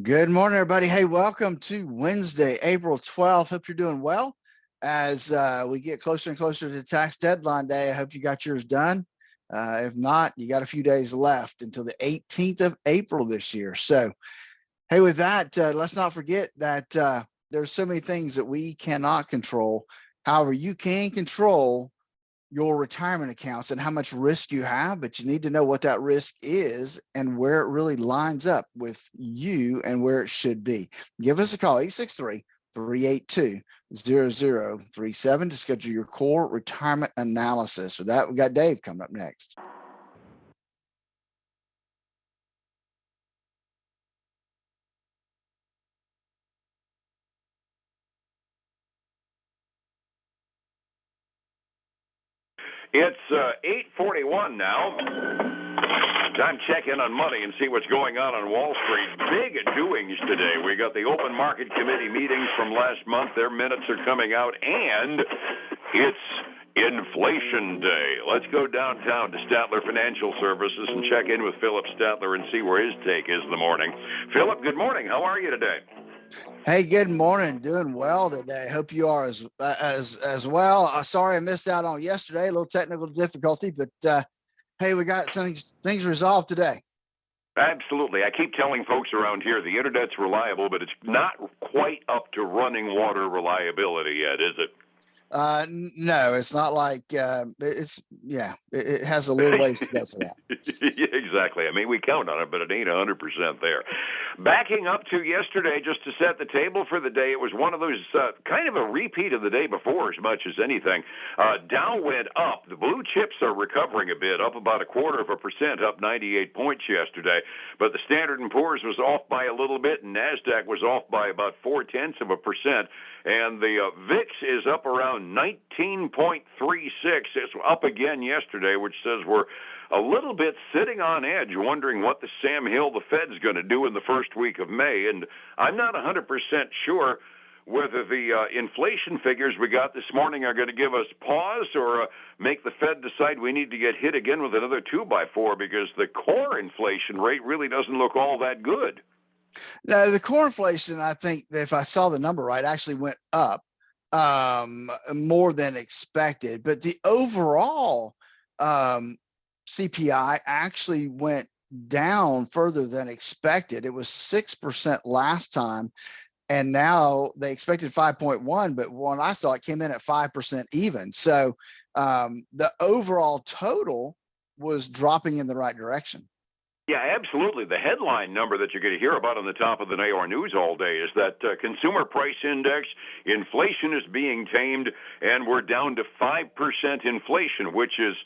Good morning, everybody. Hey, welcome to Wednesday, April 12th. Hope you're doing well as we get closer and closer to tax deadline day. I hope you got yours done. If not, you got a few days left until the 18th of April this year. So, hey, with that, let's not forget that there's so many things that we cannot control. However, you can control your retirement accounts and how much risk you have, but you need to know what that risk is and where it really lines up with you and where it should be. Give us a call, 863-382-0037 to schedule your core retirement analysis. With that, we got Dave coming up next. It's 8:41 now. Time to check in on money and see what's going on Wall Street. Big doings today. We got the open market committee meetings from last month. Their minutes are coming out, and it's inflation day. Let's go downtown to Statler Financial Services and check in with Phillip Statler and see where his take is in the morning. Phillip, good morning. How are you today? Hey, good morning. Doing well today. Hope you are as well. Sorry I missed out on yesterday. A little technical difficulty, but hey, we got things resolved today. Absolutely. I keep telling folks around here the internet's reliable, but it's not quite up to running water reliability yet, is it? No, it's not like it has a little ways to go for that. Yeah, exactly. I mean, we count on it, but it ain't 100% there. Backing up to yesterday, just to set the table for the day, it was one of those kind of a repeat of the day before as much as anything. Dow went up. The blue chips are recovering a bit, up about 0.25%, up 98 points yesterday. But the Standard & Poor's was off by a little bit, and NASDAQ was off by about 0.4%. And the VIX is up around 19.36. It's up again yesterday, which says we're a little bit sitting on edge, wondering what the Sam Hill, the Fed's going to do in the first week of May. And I'm not 100% sure whether the inflation figures we got this morning are going to give us pause or make the Fed decide we need to get hit again with another 2x4, because the core inflation rate really doesn't look all that good. Now, the core inflation, I think, if I saw the number right, actually went up more than expected. But the overall CPI actually went down further than expected. It was 6% last time, and now they expected 5.1, but when I saw it came in at 5% even. So the overall total was dropping in the right direction. Yeah, absolutely. The headline number that you're going to hear about on the top of the NAR news all day is that consumer price index, inflation is being tamed, and we're down to 5% inflation, which is,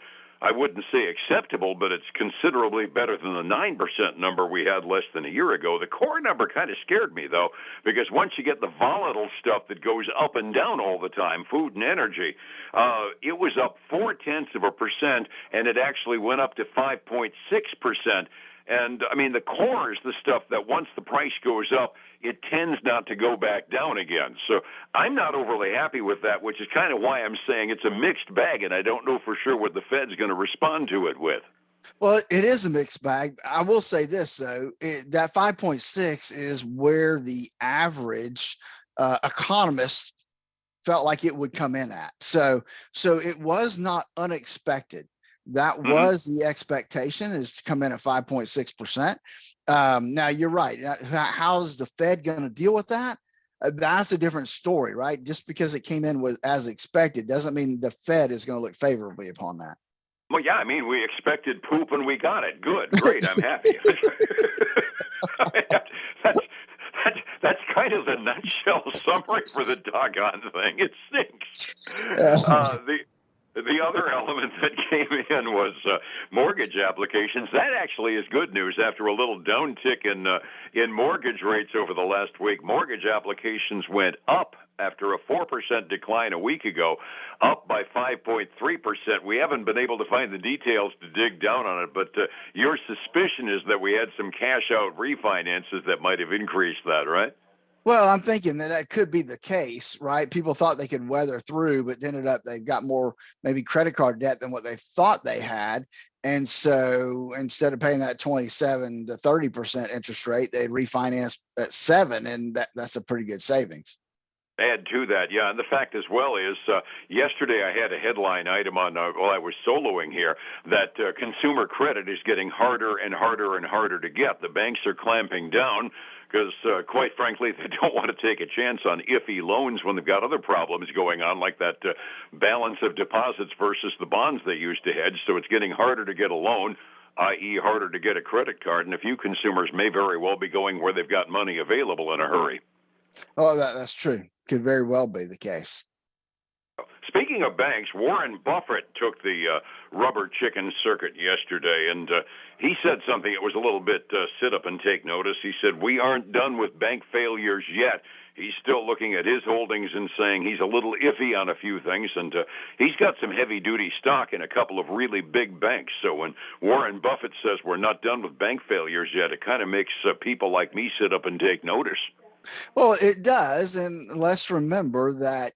I wouldn't say acceptable, but it's considerably better than the 9% number we had less than a year ago. The core number kind of scared me, though, because once you get the volatile stuff that goes up and down all the time, food and energy, it was up 0.4%, and it actually went up to 5.6%. And, I mean, the core is the stuff that once the price goes up, it tends not to go back down again. So I'm not overly happy with that, which is kind of why I'm saying it's a mixed bag, and I don't know for sure what the Fed's going to respond to it with. Well, it is a mixed bag. I will say this, though, that 5.6 is where the average economist felt like it would come in at. So it was not unexpected. That was the expectation, is to come in at 5.6%. Now, you're right. How's the Fed going to deal with that? That's a different story, right? Just because it came in as expected doesn't mean the Fed is going to look favorably upon that. Well, yeah, I mean, we expected poop and we got it. Good, great, I'm happy. That's kind of the nutshell summary for the doggone thing. It stinks. The other element that came in was mortgage applications. That actually is good news after a little downtick in mortgage rates over the last week. Mortgage applications went up after a 4% decline a week ago, up by 5.3%. We haven't been able to find the details to dig down on it, but your suspicion is that we had some cash-out refinances that might have increased that, right? Well, I'm thinking that that could be the case, right? People thought they could weather through, but ended up they've got more maybe credit card debt than what they thought they had. And so instead of paying that 27 to 30% interest rate, they refinance at 7, and that's a pretty good savings. Add to that, yeah, and the fact as well is, yesterday I had a headline item on while I was soloing here that consumer credit is getting harder and harder and harder to get. The banks are clamping down because, quite frankly, they don't want to take a chance on iffy loans when they've got other problems going on, like that balance of deposits versus the bonds they used to hedge. So it's getting harder to get a loan, i.e., harder to get a credit card, and a few consumers may very well be going where they've got money available in a hurry. Oh, that's true. Could very well be the case. Speaking of banks, Warren Buffett took the rubber chicken circuit yesterday, and he said something that was a little bit sit up and take notice. He said, "We aren't done with bank failures yet." He's still looking at his holdings and saying he's a little iffy on a few things, and he's got some heavy-duty stock in a couple of really big banks. So when Warren Buffett says we're not done with bank failures yet, it kind of makes people like me sit up and take notice. Well, it does. And let's remember that,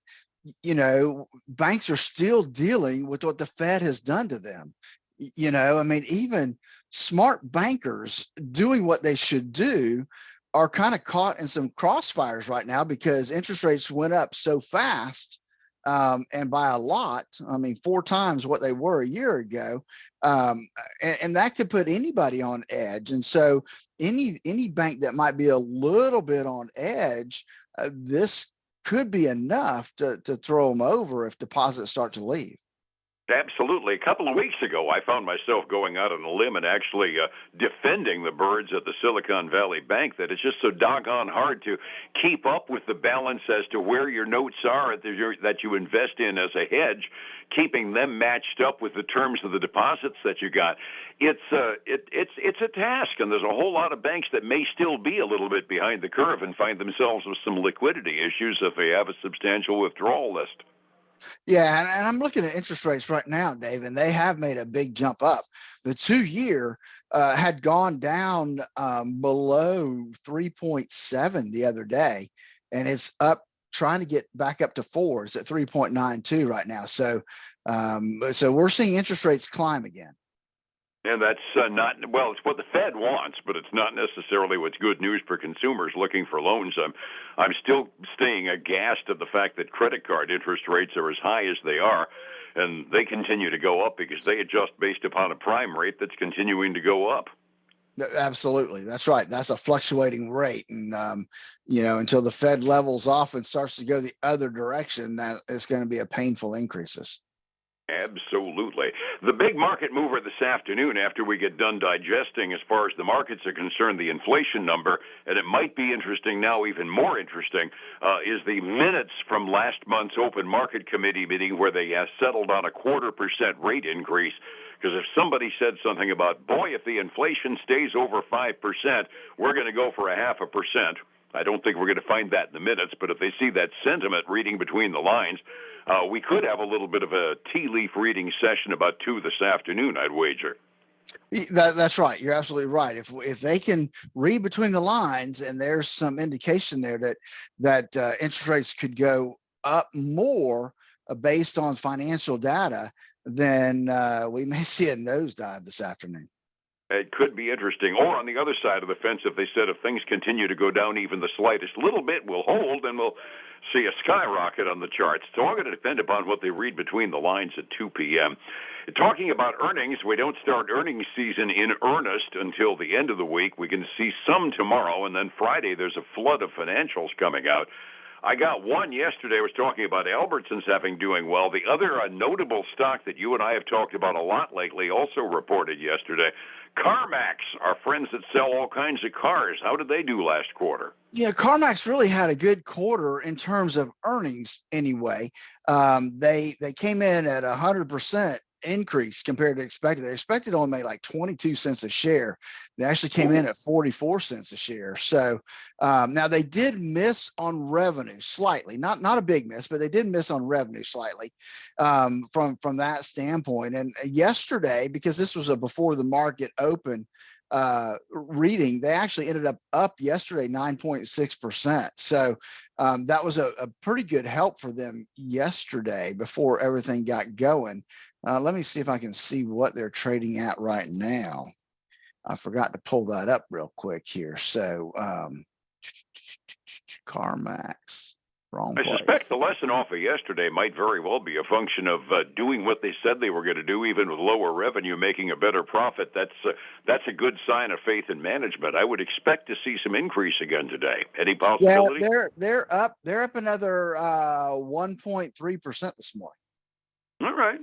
banks are still dealing with what the Fed has done to them. I mean, even smart bankers doing what they should do are kind of caught in some crossfires right now because interest rates went up so fast, and by a lot. I mean, 4 times what they were a year ago, and that could put anybody on edge. And so, any bank that might be a little bit on edge, this could be enough to throw them over if deposits start to leave. Absolutely. A couple of weeks ago, I found myself going out on a limb and actually defending the birds at the Silicon Valley Bank that it's just so doggone hard to keep up with the balance as to where your notes are that you invest in as a hedge, keeping them matched up with the terms of the deposits that you got. It's a task, and there's a whole lot of banks that may still be a little bit behind the curve and find themselves with some liquidity issues if they have a substantial withdrawal list. Yeah, and I'm looking at interest rates right now, Dave, and they have made a big jump up. The 2 year had gone down below 3.7 the other day, and it's up trying to get back up to 4. It's at 3.92 right now. So we're seeing interest rates climb again. And that's not, well, it's what the Fed wants, but it's not necessarily what's good news for consumers looking for loans. I'm still staying aghast at the fact that credit card interest rates are as high as they are, and they continue to go up because they adjust based upon a prime rate that's continuing to go up. Absolutely, that's right. That's a fluctuating rate, and until the Fed levels off and starts to go the other direction, that is going to be a painful increases. Absolutely. The big market mover this afternoon, after we get done digesting as far as the markets are concerned, the inflation number, and it might be interesting now, even more interesting, is the minutes from last month's open market committee meeting where they settled on a 0.25% rate increase. Because if somebody said something about, boy, if the inflation stays over 5%, we're going to go for 0.5%. I don't think we're going to find that in the minutes, but if they see that sentiment reading between the lines, we could have a little bit of a tea leaf reading session about 2 this afternoon, I'd wager. That's right. You're absolutely right. If they can read between the lines and there's some indication there that interest rates could go up more based on financial data, then we may see a nosedive this afternoon. It could be interesting. Or on the other side of the fence, if they said if things continue to go down even the slightest little bit, we'll hold and we'll see a skyrocket on the charts. So I'm going to depend upon what they read between the lines at 2 p.m. Talking about earnings, we don't start earnings season in earnest until the end of the week. We can see some tomorrow, and then Friday there's a flood of financials coming out. I got one yesterday. I was talking about Albertsons doing well. The other notable stock that you and I have talked about a lot lately also reported yesterday. CarMax, our friends that sell all kinds of cars. How did they do last quarter? Yeah, CarMax really had a good quarter in terms of earnings anyway. They came in at 100% increase compared to expected. They expected only made like 22 cents a share. They actually came in at 44 cents a share. So now they did miss on revenue slightly, not a big miss, but they did miss on revenue slightly from that standpoint. And yesterday, because this was a before the market open reading, they actually ended up yesterday 9.6%. So that was a pretty good help for them yesterday before everything got going. Let me see if I can see what they're trading at right now. I forgot to pull that up real quick here. So CarMax, wrong I place. suspect the lesson off of yesterday might very well be a function of doing what they said they were going to do, even with lower revenue, making a better profit. That's a good sign of faith in management. I would expect to see some increase again today. Any possibility? Yeah, they're up another 1.3% this morning. All right.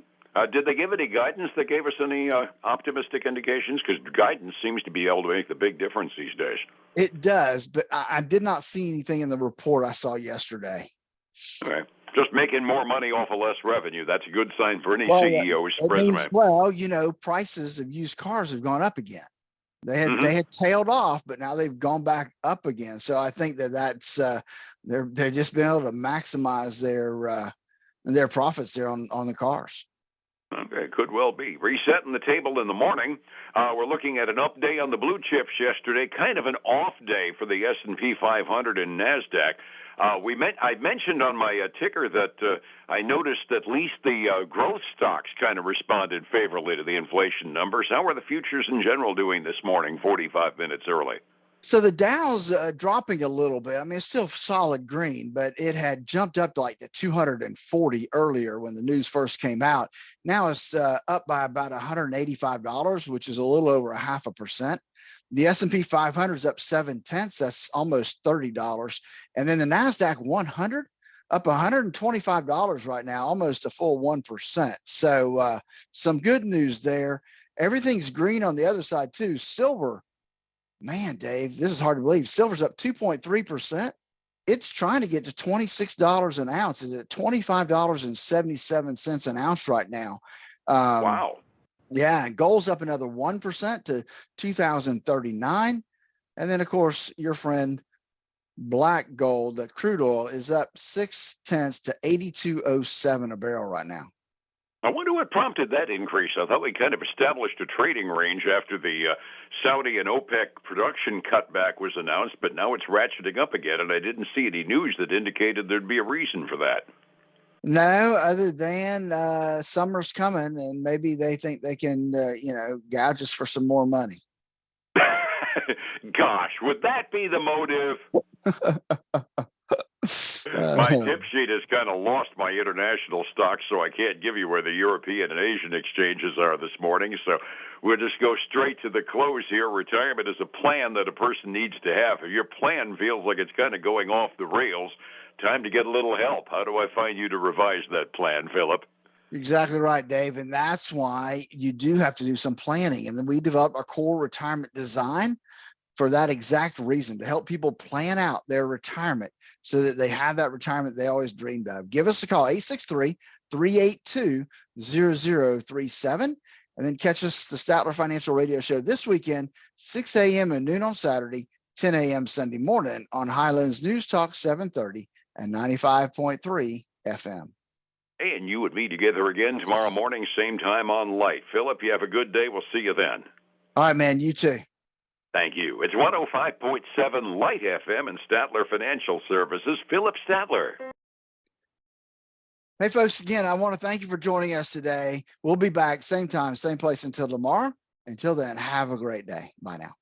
Did they give any guidance that gave us any optimistic indications? Because guidance seems to be able to make the big difference these days. It does, but I did not see anything in the report I saw yesterday. Okay. Just making more money off of less revenue. That's a good sign for any Well, CEO's it resume. means, well, prices of used cars have gone up again. They had tailed off, but now they've gone back up again. So I think that's they're just being able to maximize their profits there on the cars. Okay, could well be. Resetting the table in the morning. We're looking at an up day on the blue chips yesterday, kind of an off day for the S&P 500 and NASDAQ. I mentioned on my ticker that I noticed at least the growth stocks kind of responded favorably to the inflation numbers. How are the futures in general doing this morning, 45 minutes early? So the Dow's dropping a little bit. I mean, it's still solid green, but it had jumped up to like the 240 earlier when the news first came out. Now it's up by about $185, which is a little over 0.5%. The S&P 500 is up 0.7. That's almost $30. And then the NASDAQ 100 up $125 right now, almost a full 1%. So some good news there. Everything's green on the other side too. Silver, man, Dave, this is hard to believe. Silver's up 2.3%. It's trying to get to $26 an ounce. It's at $25.77 an ounce right now. Wow. Yeah, and gold's up another 1% to 2,039. And then, of course, your friend black gold, the crude oil, is up 0.6 to 82.07 a barrel right now. I wonder what prompted that increase. I thought we kind of established a trading range after the Saudi and OPEC production cutback was announced, but now it's ratcheting up again, and I didn't see any news that indicated there'd be a reason for that. No, other than summer's coming, and maybe they think they can, gouge us for some more money. Gosh, would that be the motive? My tip sheet has kind of lost my international stocks, so I can't give you where the European and Asian exchanges are this morning. So we'll just go straight to the close here. Retirement is a plan that a person needs to have. If your plan feels like it's kind of going off the rails, time to get a little help. How do I find you to revise that plan, Phillip? Exactly right, Dave. And that's why you do have to do some planning. And then we developed our core retirement design for that exact reason, to help people plan out their retirement so that they have that retirement they always dreamed of. Give us a call, 863-382-0037, and then catch us the Statler Financial Radio Show this weekend, 6 a.m. and noon on Saturday, 10 a.m. Sunday morning on Highlands News Talk 730 and 95.3 FM. And you and me together again tomorrow morning, same time on Light. Phillip, you have a good day. We'll see you then. All right, man. You too. Thank you. It's 105.7 Light FM and Statler Financial Services. Phillip Statler. Hey, folks, again, I want to thank you for joining us today. We'll be back same time, same place until tomorrow. Until then, have a great day. Bye now.